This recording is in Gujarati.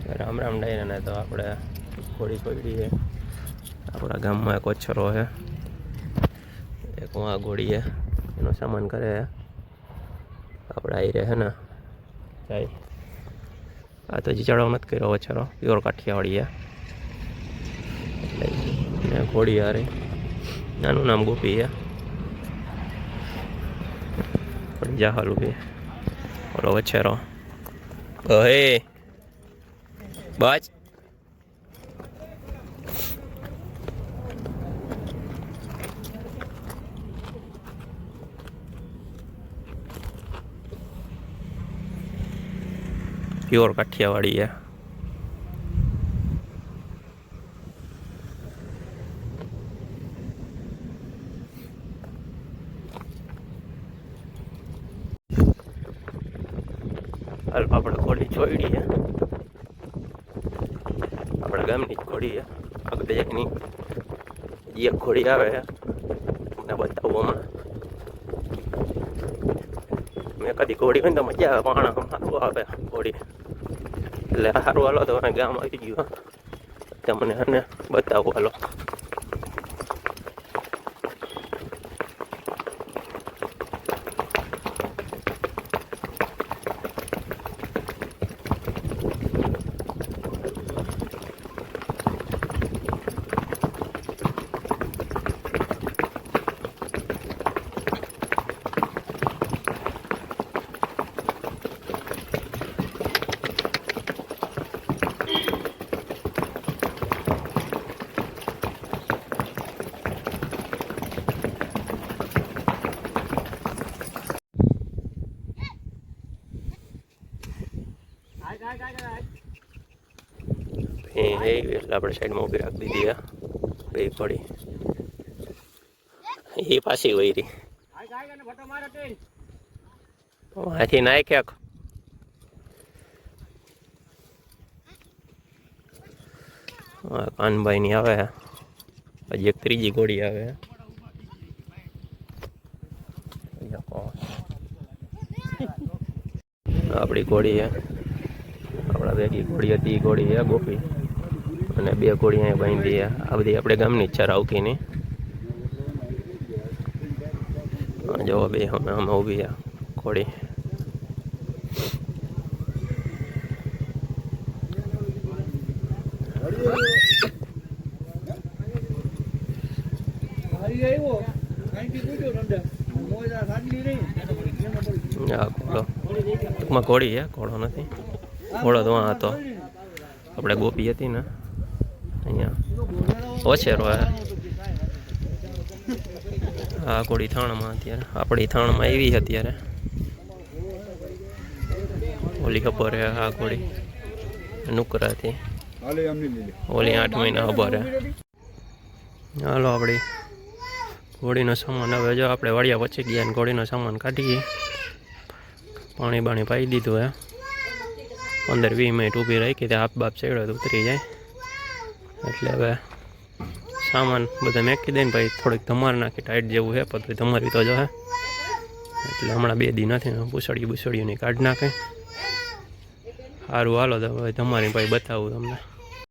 રામ રામ ડાયરાને તો આપણે ઘોડી પકડી છે આપણા ગામમાં એક ઓછરો છે એક આ ઘોડી છે એનો સામાન કરે આપણે આવી રહે ને જાય આ તો હજી ચડાવ નથી કર્યો ઓછરો પ્યોર કાઠિયાવાડી એટલે ઘોડી હારે નાનું નામ ગોપી છે પણ જા હાલું કે ઓલો ઓછરો હે બસ પ્યોર કાઠિયાવાડી है આપણે ઘોડી છોડી છે આપણા ગામની ઘોડી છે આગળ એકની એક ઘોડી આવે છે તમને બતાવું હમણાં મેં કદી ઘોડી હોય ને તો મજા આવે પાણા સારું આવે ઘોડી એટલે સારું હાલો તો ગામ આવી ગયું તમને એને બતાવું હાલો એટલે આપણે સાઈડમાં ઊભી રાખી દીધી બે ઘોડી એ પાછી વૈરી હાથી નાખ્યા કાનભાઈ ની આવે હજી એક ત્રીજી ઘોડી આવે આપણી ઘોડી છે આપણા ભેગી ઘોડી હતી ઘોડી છે ગોપી અને બે ઘોડી અહીંયા બાંધી આ બધી આપણે ગામની ઈચ્છા રાવકીની જો બે અમે ઊભી છે ઘોડી ટૂંકમાં ઘોડી છે ઘોડો નથી ઘોડો તો આ હતો આપણે ગોપી હતી ને અહીંયા ઓછેરો આ ઘોડી થાણમાં અત્યારે આપણી થાણમાં એવી છે અત્યારે ઓલી ખબર હે આ ઘોડી નુકરાથી ઓલી 8 મહિના ખબર હે હાલો આપણી ઘોડીનો સામાન હવે જો આપણે વાડિયા પછી ગયા ને ઘોડીનો સામાન કાઢીએ પાણી બાણી પાઈ દીધું હે 15-20 મિનિટ ઊભી રાખી ત્યાં હાફ બાપ ચડ્યો તો ઉતરી જાય એટલે હવે સામાન બધા મેકી દઈને ભાઈ થોડીક ધમાર નાખી ટાઈટ જેવું છે પછી ધમારી તો જો હે એટલે હમણાં 2 દી નથી પૂછડીયું નહીં કાઢી નાખે સારું હાલો તો હવે ધમારી ભાઈ બતાવું તમને